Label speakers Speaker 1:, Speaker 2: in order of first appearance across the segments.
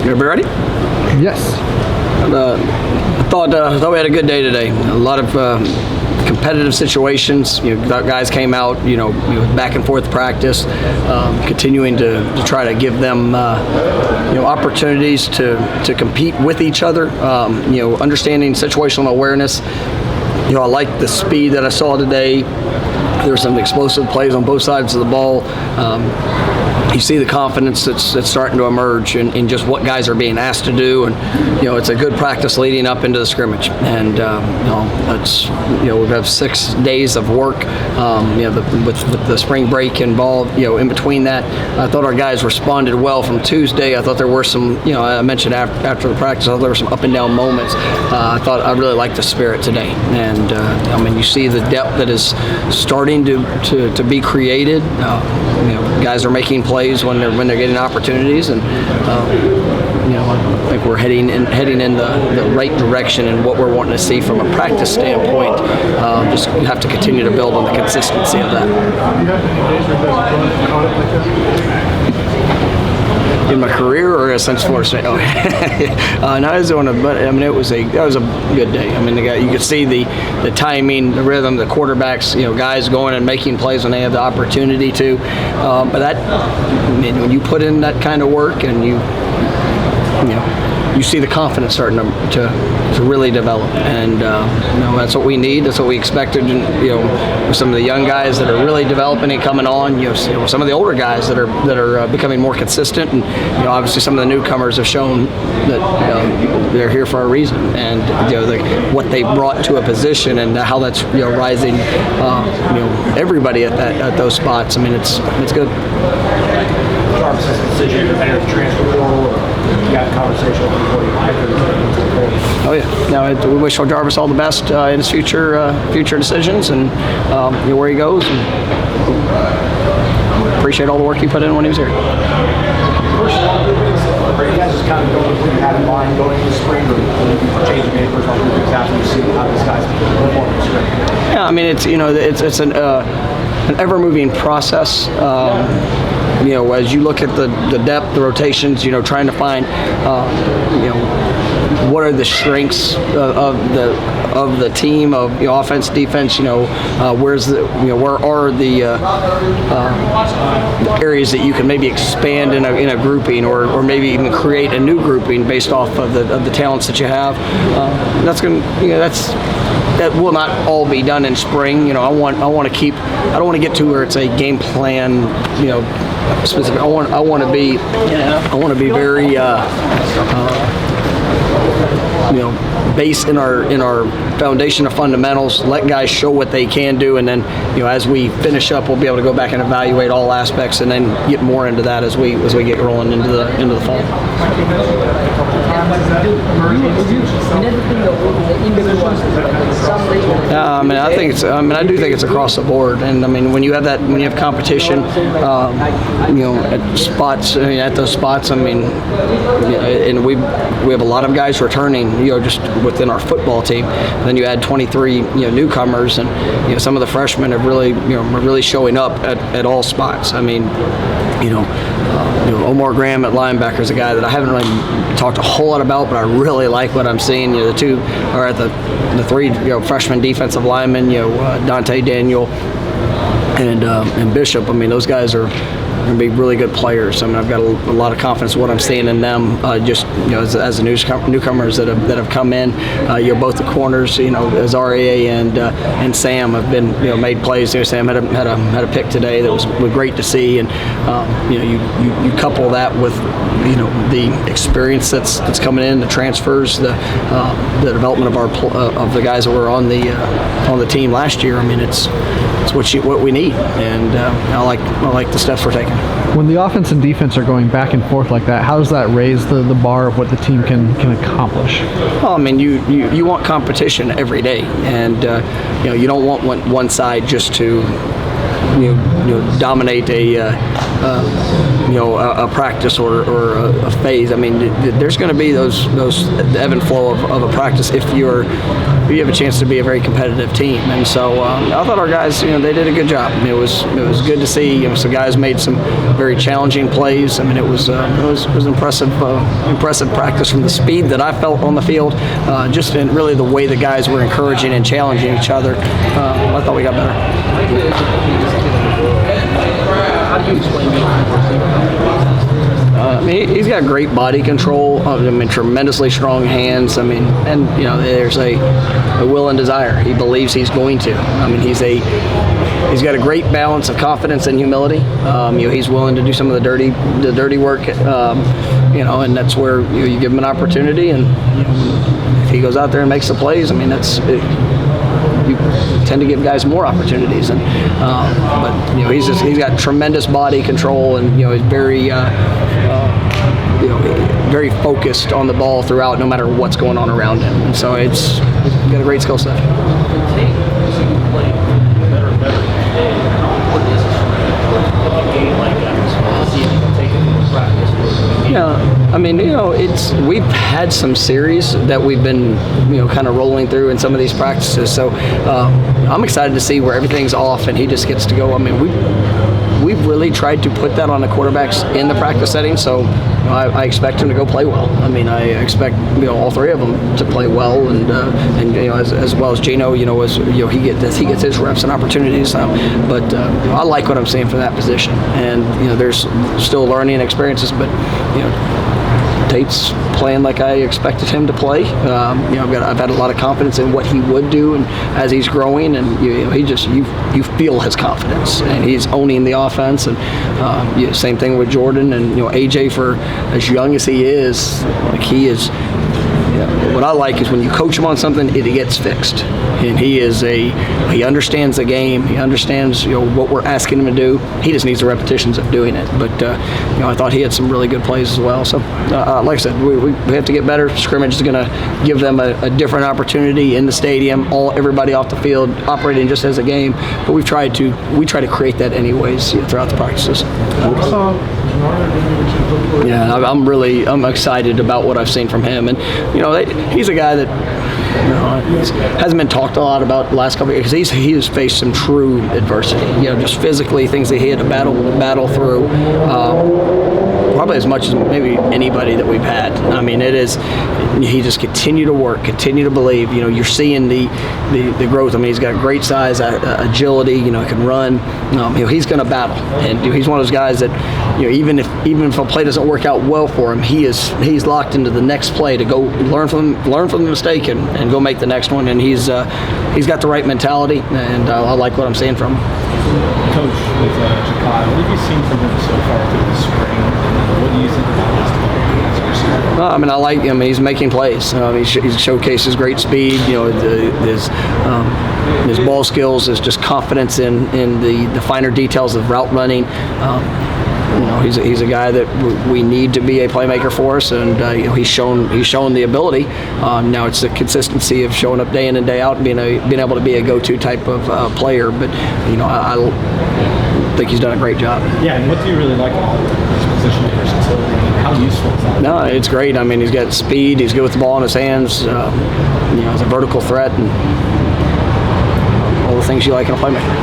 Speaker 1: Everybody ready?
Speaker 2: Yes.
Speaker 1: I thought we had a good day today. A lot of competitive situations. Guys came out, back and forth practice, continuing to try to give them, opportunities to compete with each other. Understanding situational awareness. I like the speed that I saw today. There were some explosive plays on both sides of the ball. You see the confidence that's starting to emerge in just what guys are being asked to do, and it's a good practice leading up into the scrimmage. And we have 6 days of work. With the spring break involved, in between that, I thought our guys responded well from Tuesday. I thought there were some, I mentioned after the practice, I thought there were some up and down moments. I really liked the spirit today, and you see the depth that is starting to be created. Guys are making plays when they're getting opportunities, and I think we're heading in the right direction in what we're wanting to see from a practice standpoint. Just have to continue to build on the consistency of that. In my career, or since Florida State? No, I was doing it was a good day. You could see the timing, the rhythm, the quarterbacks, guys going and making plays when they have the opportunity to. But when you put in that kind of work, and you see the confidence starting to really develop, and that's what we need. That's what we expected. With some of the young guys that are really developing and coming on, some of the older guys that are becoming more consistent, and obviously some of the newcomers have shown that they're here for a reason, and what they brought to a position, and how that's rising. Everybody at those spots. It's good.
Speaker 3: Jarvis's decision to enter the transfer portal, or you got a conversation before you
Speaker 1: Oh yeah, no, we wish Jarvis all the best in his future decisions, and where he goes. And appreciate all the work he put in when he was here.
Speaker 3: First, are you guys just kind of going with what you had in mind going into spring, or changing any personal things after you see how these guys perform in spring?
Speaker 1: Yeah, it's an ever-moving process. As you look at the depth, the rotations, trying to find, what are the strengths of the team, of offense, defense. Where are the areas that you can maybe expand in a grouping, or maybe even create a new grouping based off of the talents that you have. That will not all be done in spring. I want to keep. I don't want to get to where it's a game plan. Specific. I want to be. I want to be very. Based in our foundation of fundamentals. Let guys show what they can do, and then as we finish up, we'll be able to go back and evaluate all aspects, and then get more into that as we get rolling into the fall. I do think it's across the board, and when you have competition, at spots, at those spots, and we have a lot of guys returning, just within our football team. And then you add 23, newcomers, and some of the freshmen are really showing up at all spots. Omar Graham at linebacker is a guy that I haven't really talked a whole lot about, but I really like what I'm seeing. The two are at the three freshman defensive linemen, Dante Daniel and Bishop. Those guys are going to be really good players. I've got a lot of confidence in what I'm seeing in them. As the newcomers that have come in, both the corners, Azaria and Sam have been made plays. Sam had a pick today that was great to see, and you couple that with the experience that's coming in, the transfers, the development of the guys that were on the team last year. It's what we need, and I like the steps we're taking.
Speaker 2: When the offense and defense are going back and forth like that, how does that raise the bar of what the team can accomplish?
Speaker 1: Well, you want competition every day, and you don't want one side just to dominate a practice or a phase. I mean, there's going to be those ebb and flow of a practice if you have a chance to be a very competitive team. And so I thought our guys, they did a good job. It was good to see. Some guys made some very challenging plays. I mean, it was impressive practice from the speed that I felt on the field, just in really the way the guys were encouraging and challenging each other. I thought we got better.
Speaker 4: How do you explain
Speaker 1: He's got great body control. Tremendously strong hands. And there's a will and desire. He believes he's going to. He's got a great balance of confidence and humility. He's willing to do some of the dirty work. And that's where you give him an opportunity, and if he goes out there and makes the plays, you tend to give guys more opportunities. But he's got tremendous body control, and he's very very focused on the ball throughout, no matter what's going on around him. And so he's got a great skill set. We've had some series that we've been, kind of rolling through in some of these practices. So I'm excited to see where everything's off and he just gets to go. We've really tried to put that on the quarterbacks in the practice setting. So I expect him to go play well. I expect all three of them to play well, and as well as Gino. He gets his reps and opportunities. But I like what I'm seeing from that position. And there's still learning experiences, but Tate's playing like I expected him to play. I've had a lot of confidence in what he would do, and as he's growing, and you feel his confidence, and he's owning the offense. And same thing with Jordan and AJ. For as young as he is, he is. What I like is when you coach him on something, it gets fixed, and he understands the game. He understands what we're asking him to do. He just needs the repetitions of doing it. But I thought he had some really good plays as well. So like I said, we have to get better. Scrimmage is going to give them a different opportunity in the stadium. Everybody off the field operating just as a game. But we try to create that anyways throughout the practices. I'm excited about what I've seen from him, and he's a guy that hasn't been talked a lot about the last couple of years, because he has faced some true adversity. Just physically, things that he had to battle through. Probably as much as maybe anybody that we've had. He just continued to work, continue to believe. You're seeing the growth. He's got great size, agility. He can run. He's going to battle, and he's one of those guys that even if a play doesn't work out well for him, he's locked into the next play to go learn from the mistake and go make the next one. And he's got the right mentality, and I like what I'm seeing from him.
Speaker 3: Coach, with Jakai, what have you seen from him so far through the spring? What do you think about his development?
Speaker 1: I like him. He's making plays. He showcases great speed. His ball skills, his just confidence in the finer details of route running. He's a guy that we need to be a playmaker for us, and he's shown the ability. Now it's the consistency of showing up day in and day out and being able to be a go-to type of player. But I think he's done a great job.
Speaker 3: Yeah, and what do you really like about his positional versatility? How useful is that?
Speaker 1: No, it's great. He's got speed. He's good with the ball in his hands. He's a vertical threat, and all the things you like in a playmaker.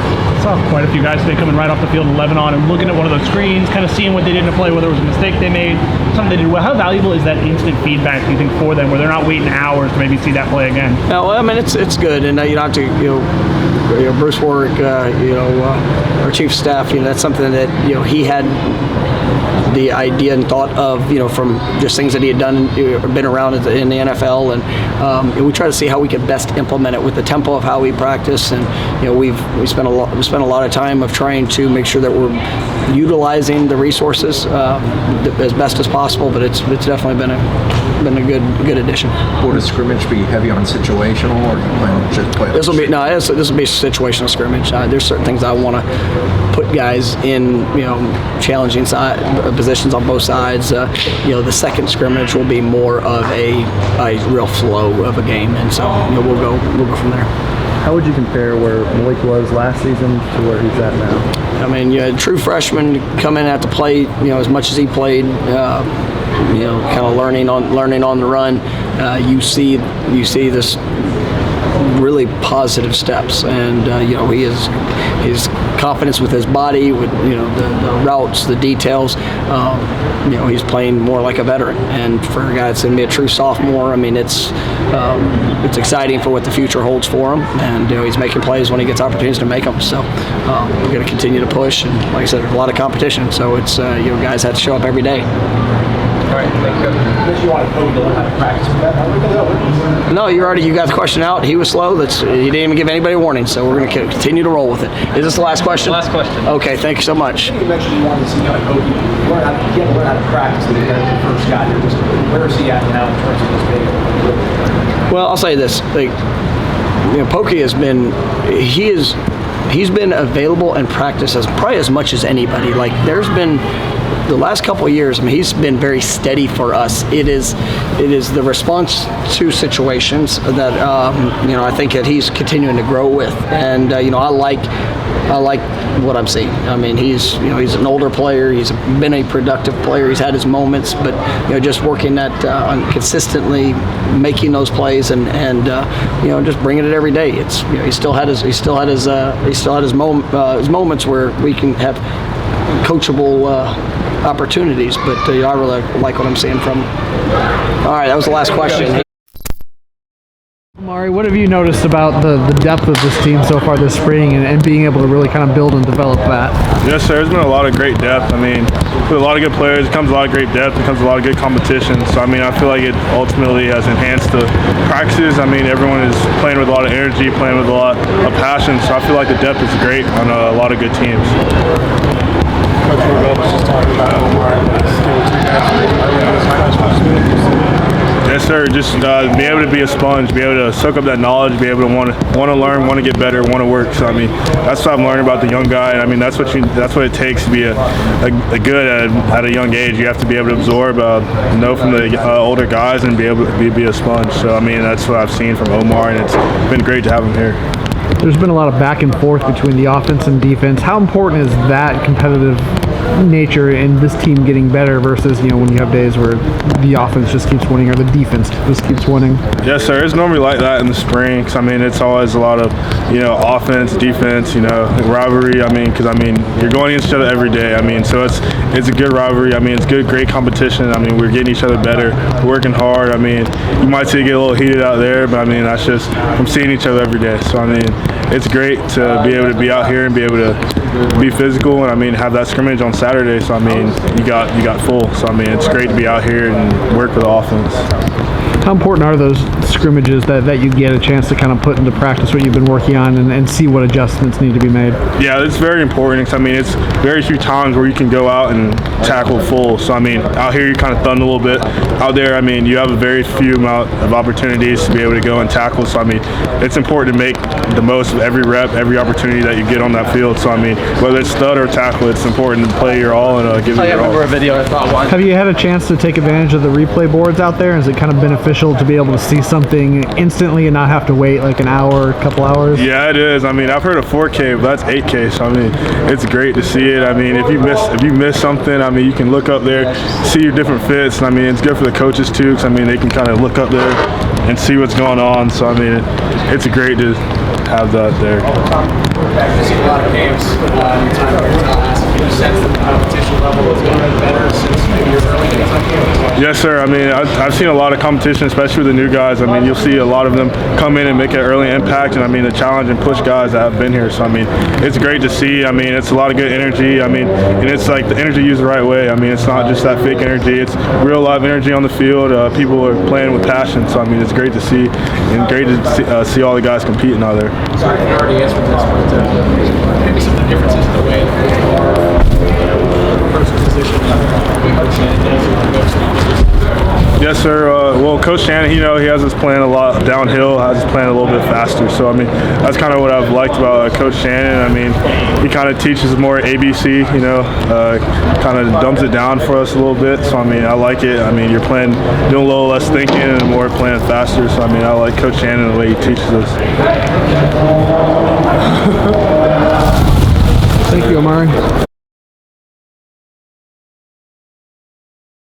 Speaker 5: Saw quite a few guys today coming right off the field in Lebanon and looking at one of those screens, kind of seeing what they did in a play, whether it was a mistake they made, something they did well. How valuable is that instant feedback, do you think, for them, where they're not waiting hours to maybe see that play again?
Speaker 1: No, it's good, and you don't have to, Bruce Warwick, our chief of staff, that's something that he had the idea and thought of, from just things that he had done, been around in the NFL, and we try to see how we could best implement it with the tempo of how we practice, and we spent a lot of time of trying to make sure that we're utilizing the resources as best as possible. But it's definitely been a good addition.
Speaker 6: Will the scrimmage be heavy on situational, or you plan to just play? This will be
Speaker 1: situational scrimmage. There's certain things I want to put guys in, challenging positions on both sides. The second scrimmage will be more of a real flow of a game, and so we'll go from there.
Speaker 7: How would you compare where Malik was last season to where he's at now?
Speaker 1: I mean, you had true freshmen come in at the plate, as much as he played, kind of learning on the run. You see this really positive steps, and his confidence with his body, with the routes, the details. He's playing more like a veteran, and for a guy that's going to be a true sophomore, I mean, it's exciting for what the future holds for him, and he's making plays when he gets opportunities to make them. So we're going to continue to push, and like I said, there's a lot of competition, so it's guys have to show up every day.
Speaker 3: All right, thank you. You want to learn how to practice with that?
Speaker 1: No, you got the question out. He was slow. He didn't even give anybody a warning, so we're going to continue to roll with it. Is this the last question?
Speaker 4: Last question.
Speaker 1: Okay, thank you so much.
Speaker 3: You mentioned you wanted to see kind of Kobe. You had to learn how to practice the first guy here. Where is he at now in terms of this big?
Speaker 1: Well, I'll say this: Pokey has been he's been available and practice probably as much as anybody. Like, there's been the last couple of years, I mean, he's been very steady for us. It is the response to situations that I think that he's continuing to grow with, and I like what I'm seeing. I mean, he's an older player. He's been a productive player. He's had his moments, but just working at on consistently making those plays and just bringing it every day. It's he still had his moments where we can have coachable opportunities, but I really like what I'm seeing from him. All right, that was the last question.
Speaker 2: Amari, what have you noticed about the depth of this team so far this spring and being able to really kind of build and develop that?
Speaker 7: Yes, sir. There's been a lot of great depth. I mean, with a lot of good players, it comes a lot of great depth. It comes a lot of good competition. So, I mean, I feel like it ultimately has enhanced the practices. I mean, everyone is playing with a lot of energy, playing with a lot of passion. So I feel like the depth is great on a lot of good teams.
Speaker 8: Coach Norvell was just talking about Omar.
Speaker 7: Yes, sir. Just be able to be a sponge, be able to soak up that knowledge, be able to want to learn, want to get better, want to work. So I mean, that's what I'm learning about the young guy. And I mean, that's what it takes to be a good at a young age. You have to be able to absorb, know from the older guys, and be able to be a sponge. So I mean, that's what I've seen from Omar, and it's been great to have him here.
Speaker 2: There's been a lot of back and forth between the offense and defense. How important is that competitive nature in this team getting better versus when you have days where the offense just keeps winning or the defense just keeps winning?
Speaker 7: Yes, sir. It's normally like that in the spring. 'Cause, I mean, it's always a lot of offense, defense, rivalry. I mean, because you're going against each other every day. I mean, so it's a good rivalry. I mean, it's good, great competition. I mean, we're getting each other better, we're working hard. I mean, you might see it get a little heated out there, but I mean, that's just from seeing each other every day. So I mean, it's great to be able to be out here and be able to be physical, and I mean, have that scrimmage on Saturday. So I mean, you got full. So I mean, it's great to be out here and work with the offense.
Speaker 2: How important are those scrimmages that you get a chance to kind of put into practice what you've been working on and see what adjustments need to be made?
Speaker 7: Yeah, it's very important. I mean, it's very few times where you can go out and tackle full. So I mean, out here you kind of thumb a little bit. Out there, I mean, you have a very few amount of opportunities to be able to go and tackle. So I mean, it's important to make the most of every rep, every opportunity that you get on that field. So I mean, whether it's stud or tackle, it's important to play your all and give it your all.
Speaker 4: A video I thought
Speaker 2: Have you had a chance to take advantage of the replay boards out there? Is it kind of beneficial to be able to see something instantly and not have to wait like an hour, a couple hours?
Speaker 7: Yeah, it is. I mean, I've heard of 4K, but that's 8K. So I mean, it's great to see it. I mean, if you miss something, I mean, you can look up there, see your different fits, and I mean, it's good for the coaches too, because I mean, they can kind of look up there and see what's going on. So I mean, it's great to have that there.
Speaker 3: I've seen a lot of games in time Can you sense that the competition level is getting better since maybe your early days on campus?
Speaker 7: Yes, sir. I mean, I've seen a lot of competition, especially with the new guys. I mean, you'll see a lot of them come in and make an early impact, and I mean, the challenge and push guys that have been here. So I mean, it's great to see. I mean, it's a lot of good energy. I mean, and it's like the energy used the right way. I mean, it's not just that fake energy. It's real live energy on the field. People are playing with passion. So I mean, it's great to see, and great to see all the guys competing out there.
Speaker 3: Sorry, you already answered this, but maybe some of the differences in the way first position
Speaker 7: Yes, sir. Well, Coach Shannon, he has his plan a lot downhill, has his plan a little bit faster. So, I mean, that's kind of what I've liked about Coach Shannon. I mean, he kind of teaches more ABC, kind of dumbs it down for us a little bit. So, I mean, I like it. I mean, you're doing a little less thinking and more playing faster. So, I mean, I like Coach Shannon the way he teaches us.
Speaker 2: Thank you, Amari.